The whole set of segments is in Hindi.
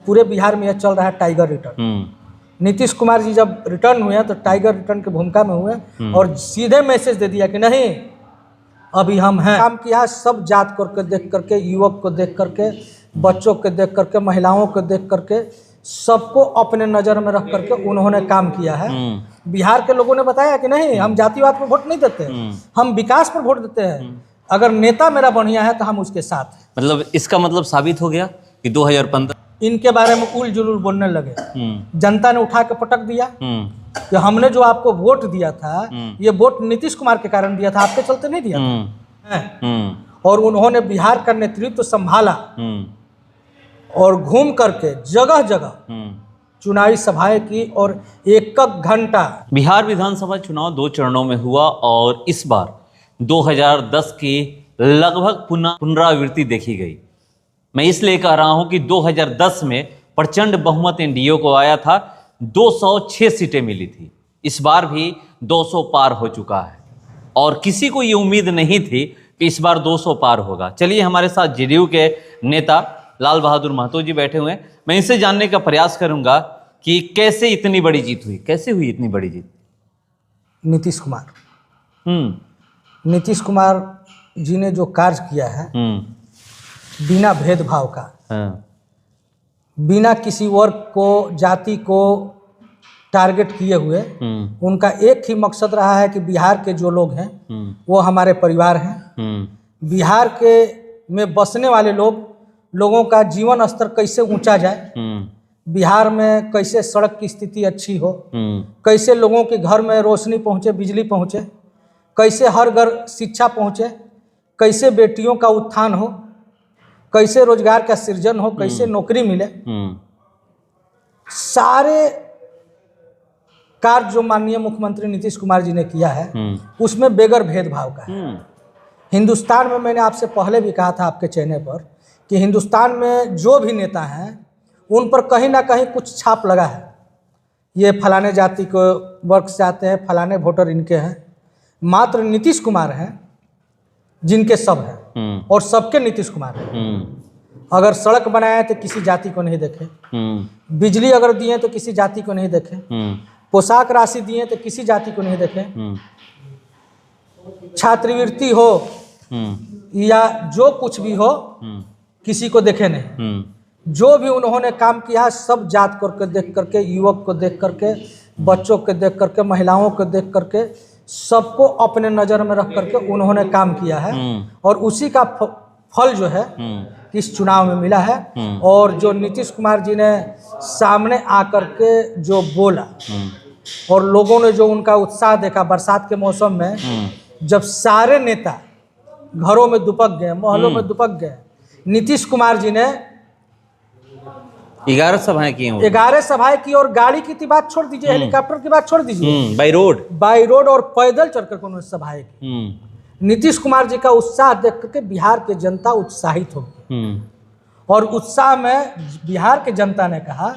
पूरे बिहार में यह चल रहा है टाइगर रिटर्न। नीतीश कुमार जी जब रिटर्न हुए तो टाइगर रिटर्न की भूमिका में हुए और सीधे मैसेज दे दिया कि नहीं अभी हम हैं। काम किया सब जात को देख करके, युवक को देख करके, बच्चों को देख करके, महिलाओं को देख करके, सबको अपने नज़र में रख करके उन्होंने काम किया है। बिहार के लोगों ने बताया कि नहीं हम जातिवाद पर वोट नहीं देते, हम विकास पर वोट देते हैं, अगर नेता मेरा बढ़िया है तो हम उसके साथ हैं। मतलब इसका मतलब साबित हो गया कि 2015 इनके बारे में उल जुलूल बोलने लगे। जनता ने उठा के पटक दिया कि हमने जो आपको वोट दिया था ये वोट नीतीश कुमार के कारण दिया था, आपके चलते नहीं दिया था। और उन्होंने बिहार का नेतृत्व संभाला और घूम करके जगह जगह चुनावी सभाएं की और एक घंटा। बिहार विधानसभा चुनाव 2 चरणों में हुआ और इस बार 2010 की लगभग पुनरावृत्ति देखी गई। मैं इसलिए कह रहा हूं कि 2010 में प्रचंड बहुमत एनडीए को आया था, 206 सीटें मिली थी। इस बार भी 200 पार हो चुका है और किसी को ये उम्मीद नहीं थी कि इस बार 200 पार होगा। चलिए हमारे साथ जेडीयू के नेता लाल बहादुर महतो जी बैठे हुए हैं। मैं इनसे जानने का प्रयास करूंगा कि कैसे इतनी बड़ी जीत हुई, कैसे हुई इतनी बड़ी जीत। नीतीश कुमार जी ने जो कार्य किया है बिना भेदभाव का, बिना किसी वर्ग को, जाति को टारगेट किए हुए, उनका एक ही मकसद रहा है कि बिहार के जो लोग हैं वो हमारे परिवार हैं। बिहार के में बसने वाले लोगों का जीवन स्तर कैसे ऊंचा जाए, बिहार में कैसे सड़क की स्थिति अच्छी हो, कैसे लोगों के घर में रोशनी पहुंचे, बिजली पहुंचे, कैसे हर घर शिक्षा पहुंचे, कैसे बेटियों का उत्थान हो, कैसे रोजगार का सृजन हो, कैसे नौकरी मिले। सारे कार्य जो माननीय मुख्यमंत्री नीतीश कुमार जी ने किया है उसमें बेगर भेदभाव का है। हिंदुस्तान में मैंने आपसे पहले भी कहा था आपके चैनल पर कि हिंदुस्तान में जो भी नेता हैं उन पर कहीं ना कहीं कुछ छाप लगा है। ये फलाने जाति को वर्ग से आते हैं, फलाने वोटर इनके हैं। मात्र नीतीश कुमार हैं जिनके सब हैं और सबके नीतीश कुमार हैं। अगर सड़क बनाए तो किसी जाति को नहीं देखे, बिजली अगर दिए तो किसी जाति को नहीं देखे, पोशाक राशि दिए तो किसी जाति को नहीं देखे, छात्रवृत्ति हो या जो कुछ भी हो किसी को देखे नहीं। जो भी उन्होंने काम किया है सब जात को देख करके, युवक को देख करके, बच्चों को देख करके, महिलाओं को देख करके, सबको अपने नज़र में रख करके उन्होंने काम किया है और उसी का फल जो है इस चुनाव में मिला है। और जो नीतीश कुमार जी ने सामने आकर के जो बोला और लोगों ने जो उनका उत्साह देखा बरसात के मौसम में, जब सारे नेता घरों में दुपक गए, मोहल्लों में दुपक गए, नीतीश कुमार जी ने 11 सभाएं की, 11 सभाएं की और गाड़ी की बात छोड़ दीजिए, हेलीकॉप्टर की बात छोड़ दीजिए, बाई रोड और पैदल चलकर उन्होंने सभाएं की। नीतीश कुमार जी का उत्साह देख करके बिहार की जनता उत्साहित हो गई और उत्साह में बिहार की जनता ने कहा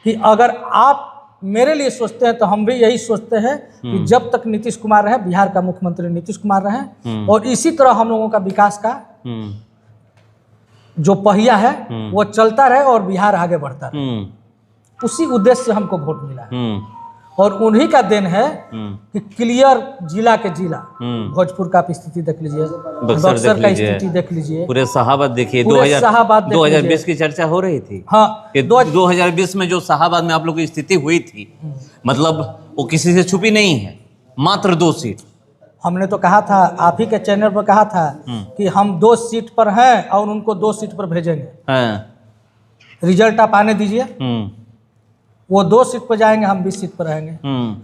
कि अगर आप मेरे लिए सोचते हैं तो हम भी यही सोचते हैं कि जब तक नीतीश कुमार रहे, बिहार का मुख्यमंत्री नीतीश कुमार रहे और इसी तरह हम लोगों का विकास का जो पहिया है वो चलता रहे और बिहार आगे बढ़ता रहे। उसी उद्देश्य से हमको वोट मिला है और उन्हीं का देन है कि क्लियर जिला के जिला, भोजपुर का स्थिति देख लीजिए, बक्सर का स्थिति देख लीजिए, पूरे शाहाबाद देखिए। 2020 की चर्चा हो रही थी। हाँ, 2020 में जो शाहाबाद में आप लोग की स्थिति हुई थी, मतलब वो किसी से छुपी नहीं है, मात्र 2 सीट। हमने तो कहा था, आप ही के चैनल पर कहा था कि हम 2 सीट पर हैं और उनको 2 सीट पर भेजेंगे। रिजल्ट आप आने दीजिए, वो 2 सीट पर जाएंगे, हम 20 सीट पर रहेंगे।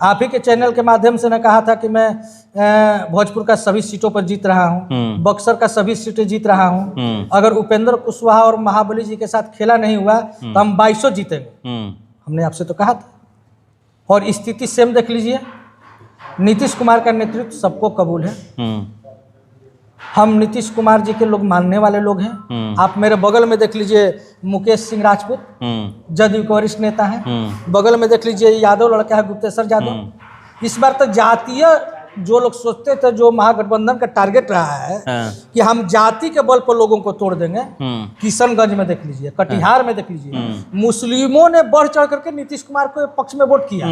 आप ही के चैनल के माध्यम से ने कहा था कि मैं भोजपुर का सभी सीटों पर जीत रहा हूँ, बक्सर का सभी सीटें जीत रहा हूँ। अगर उपेंद्र कुशवाहा और महाबली जी के साथ खेला नहीं हुआ तो हम 2200 जीतेंगे। हमने आपसे तो कहा था और स्थिति सेम देख लीजिए। नीतीश कुमार का नेतृत्व सबको कबूल है। हम नीतीश कुमार जी के लोग मानने वाले लोग हैं। आप मेरे बगल में देख लीजिए मुकेश सिंह राजपूत, जदयू के वरिष्ठ नेता हैं। बगल में देख लीजिए यादव लड़का है गुप्तेश्वर यादव। इस बार तो जातीय जो लोग सोचते थे, जो महागठबंधन का टारगेट रहा है कि हम जाति के बल पर लोगों को तोड़ देंगे, किशनगंज में देख लीजिए, कटिहार में देख लीजिए, मुस्लिमों ने बढ़ चढ़ करके नीतीश कुमार के पक्ष में वोट किया,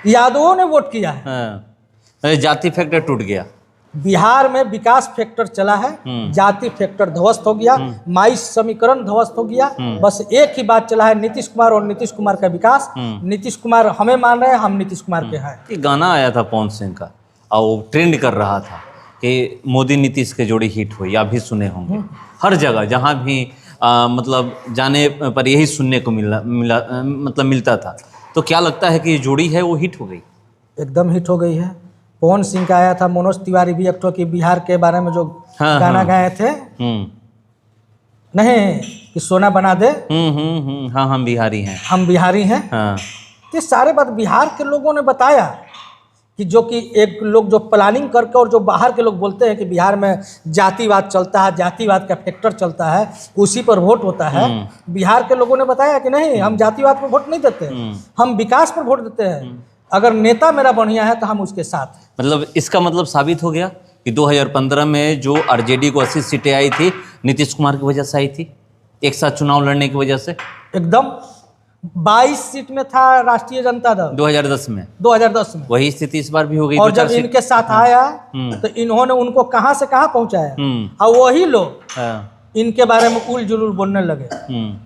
यादवों ने वोट किया है। जाति फैक्टर टूट गया। बिहार में विकास फैक्टर चला है, जाति फैक्टर ध्वस्त हो गया, माइस समीकरण ध्वस्त हो गया। बस एक ही बात चला है, नीतीश कुमार और नीतीश कुमार का विकास। नीतीश कुमार हमें मान रहे हैं, हम नीतीश कुमार के हैं। एक गाना आया था पवन सिंह का और वो ट्रेंड कर रहा था कि मोदी नीतीश के जोड़ी हिट हुई, आप भी सुने होंगे। हर जगह जहाँ भी मतलब जाने पर यही सुनने को मिलता था। तो क्या लगता है कि ये जोड़ी है वो हिट हो गई? एकदम हिट हो गई है। पवन सिंह का आया था, मनोज तिवारी भी एक की बिहार के बारे में जो गाना गाए थे, नहीं कि सोना बना दे, हाँ हम बिहारी हैं, हम बिहारी हैं। ये सारे बात बिहार के लोगों ने बताया कि जो कि एक लोग जो प्लानिंग करके और जो बाहर के लोग बोलते हैं कि बिहार में जातिवाद चलता है, जातिवाद का फैक्टर चलता है, उसी पर वोट होता है। बिहार के लोगों ने बताया कि नहीं, हम जातिवाद पर वोट नहीं देते, हम विकास पर वोट देते हैं। अगर नेता मेरा बढ़िया है तो हम उसके साथ। मतलब इसका मतलब साबित हो गया कि 2015 में जो आरजेडी को 80 सीटें आई थी, नीतीश कुमार की वजह से आई थी, एक साथ चुनाव लड़ने की वजह से। एकदम 22 सीट में था राष्ट्रीय जनता दल 2010 में। वही स्थिति इस बार भी हो गई। और जब इनके साथ आया तो इन्होंने उनको कहां से कहां पहुंचाया, और वही लोग इनके बारे में उल जुलूल बोलने लगे।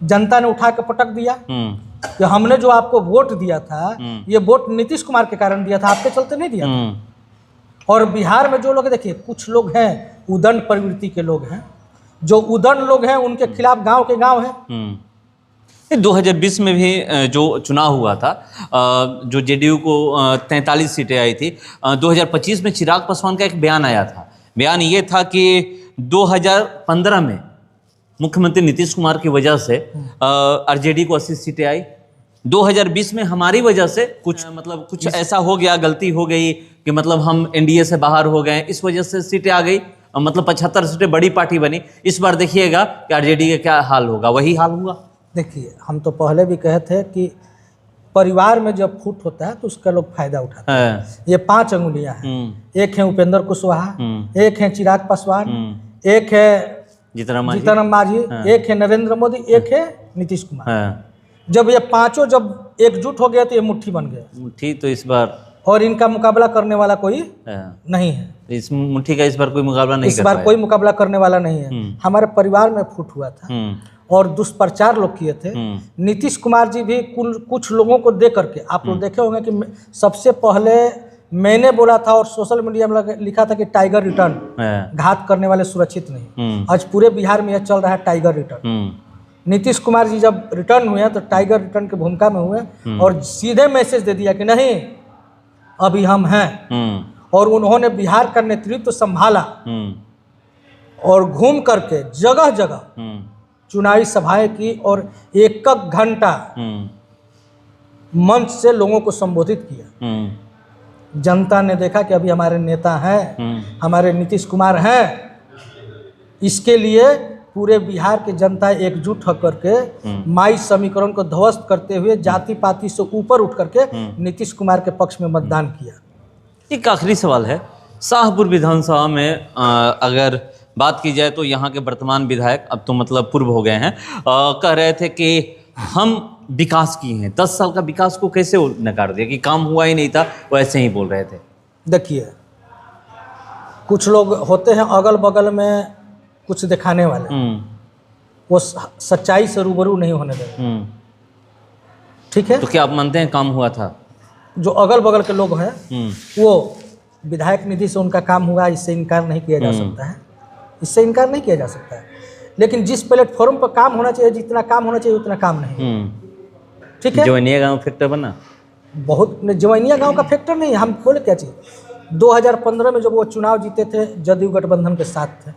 जनता ने उठा के पटक दिया कि हमने जो आपको वोट दिया था, ये वोट नीतीश कुमार के कारण दिया था, आपके चलते नहीं दिया था। और बिहार में जो लोग, देखिए कुछ लोग हैं उदंड प्रवृत्ति के लोग हैं, जो उदंड लोग हैं उनके खिलाफ गांव के गांव हैं। 2020 में भी जो चुनाव हुआ था, जो जेडीयू को 43 सीटें आई थी, 2025 में चिराग पासवान का एक बयान आया था। बयान ये था कि 2015 में मुख्यमंत्री नीतीश कुमार की वजह से आरजेडी को 80 सीटें आई, 2020 में हमारी वजह से कुछ ऐसा हो गया, गलती हो गई कि मतलब हम एनडीए से बाहर हो गए, इस वजह से सीटें आ गई, मतलब 75 सीटें, बड़ी पार्टी बनी। इस बार देखिएगा कि आरजेडी का क्या हाल होगा, वही हाल होगा। देखिए, हम तो पहले भी कहे थे कि परिवार में जब फूट होता है तो उसका लोग फायदा उठाते हैं। ये 5 अंगुलियां हैं, एक है उपेंद्र कुशवाहा, एक है चिराग पासवान, एक है जीतन मांझी, एक है नरेंद्र मोदी, एक है नीतीश कुमार। जब ये पांचों जब एकजुट हो गए तो ये मुट्ठी बन गए। मुट्ठी तो इस बार, और इनका मुकाबला करने वाला कोई नहीं है। इस मुट्ठी का इस बार कोई मुकाबला नहीं, इस बार कोई मुकाबला करने वाला नहीं है। हमारे परिवार में फूट हुआ था और दुष्प्रचार लोग किए थे। नीतीश कुमार जी भी कुछ लोगों को दे करके, आप लोग देखे होंगे कि सबसे पहले मैंने बोला था और सोशल मीडिया में लिखा था कि टाइगर रिटर्न, घात करने वाले सुरक्षित नहीं। आज पूरे बिहार में यह चल रहा है टाइगर रिटर्न। नीतीश कुमार जी जब रिटर्न हुए तो टाइगर रिटर्न की भूमिका में हुए और सीधे मैसेज दे दिया कि नहीं, अभी हम हैं। और उन्होंने बिहार का नेतृत्व संभाला और घूम करके जगह जगह चुनावी सभाएं की और 1 घंटा मंच से लोगों को संबोधित किया। जनता ने देखा कि अभी हमारे नेता हैं, हमारे नीतीश कुमार हैं। इसके लिए पूरे बिहार की जनता एकजुट होकर के माई समीकरण को ध्वस्त करते हुए जाति पाति से ऊपर उठ करके नीतीश कुमार के पक्ष में मतदान किया। एक आखिरी सवाल है, शाहपुर विधानसभा में अगर बात की जाए तो यहाँ के वर्तमान विधायक, अब तो मतलब पूर्व हो गए हैं, कह रहे थे कि हम विकास किए हैं। 10 साल का विकास को कैसे नकार दिया कि काम हुआ ही नहीं था, वो ऐसे ही बोल रहे थे। देखिए, कुछ लोग होते हैं अगल बगल में कुछ दिखाने वाले, वो सच्चाई से रूबरू नहीं होने देंगे। ठीक है, तो क्या आप मानते हैं काम हुआ था? जो अगल बगल के लोग हैं वो विधायक निधि से उनका काम हुआ, इससे इनकार नहीं किया जा सकता है, इससे इनकार नहीं किया जा सकता है। लेकिन जिस प्लेटफॉर्म पर काम होना चाहिए, जितना काम होना चाहिए उतना काम नहीं। ठीक है, जवैनिया गांव फैक्टर बना, बहुत जवैनिया गांव का फैक्टर नहीं। हम बोले क्या चाहिए, 2015 में जब वो चुनाव जीते थे जदयू गठबंधन के साथ थे,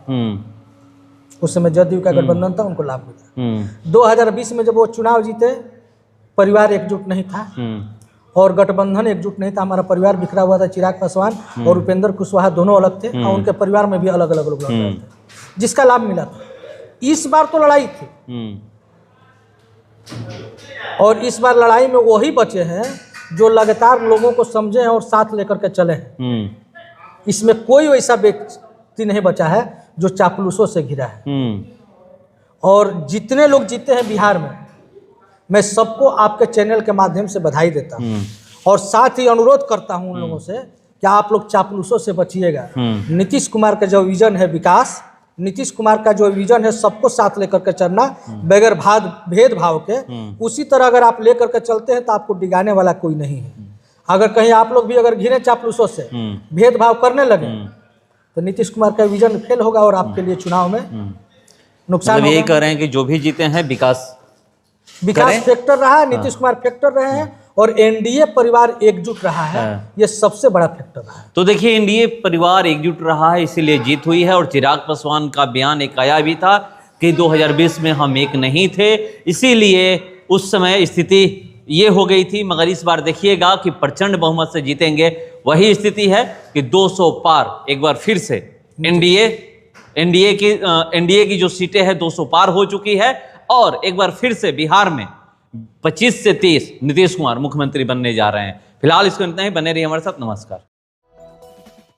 उस समय जदयू का गठबंधन था, उनको लाभ मिला। 2020 में जब वो चुनाव जीते, परिवार एकजुट नहीं था और गठबंधन एकजुट नहीं था। हमारा परिवार बिखरा हुआ था, चिराग पासवान और उपेंद्र कुशवाहा दोनों अलग थे और उनके परिवार में भी अलग अलग लोग थे, जिसका लाभ मिला था। इस बार तो लड़ाई थी और इस बार लड़ाई में वही बचे हैं जो लगातार लोगों को समझे हैं और साथ लेकर के चले हैं। इसमें कोई वैसा व्यक्ति नहीं बचा है जो चापलूसों से घिरा है। और जितने लोग जीते हैं बिहार में, मैं सबको आपके चैनल के माध्यम से बधाई देता हूँ और साथ ही अनुरोध करता हूँ उन लोगों से कि आप लोग चापलूसों से बचिएगा। नीतीश कुमार का जो विजन है विकास, नीतीश कुमार का जो विजन है सबको साथ लेकर के चलना बगैर भेदभाव के, उसी तरह अगर आप लेकर के चलते हैं तो आपको डिगाने वाला कोई नहीं है। अगर कहीं आप लोग भी अगर घिरे चापलूसों से भेदभाव करने लगे तो नीतीश कुमार का विजन फेल होगा और आपके लिए चुनाव में नुकसान मतलब यही होगा। कह रहे हैं कि जो भी जीते हैं विकास फैक्टर रहा है, नीतीश कुमार फैक्टर रहे हैं और एनडीए परिवार एकजुट रहा है, ये सबसे बड़ा फैक्टर रहा है। तो देखिए एनडीए परिवार एकजुट रहा है, इसीलिए जीत हुई है। और चिराग पासवान का बयान एक आया भी था कि 2020 में हम एक नहीं थे, इसीलिए उस समय स्थिति ये हो गई थी। मगर इस बार देखिएगा कि प्रचंड बहुमत से जीतेंगे। वही स्थिति है कि 200 पार एक बार फिर से एनडीए की जो सीटें हैं 200 पार हो चुकी है और एक बार फिर से बिहार में 25 से 30 नीतीश कुमार मुख्यमंत्री बनने जा रहे हैं। फिलहाल इसको इतना ही, बने रहिए हमारे साथ। नमस्कार।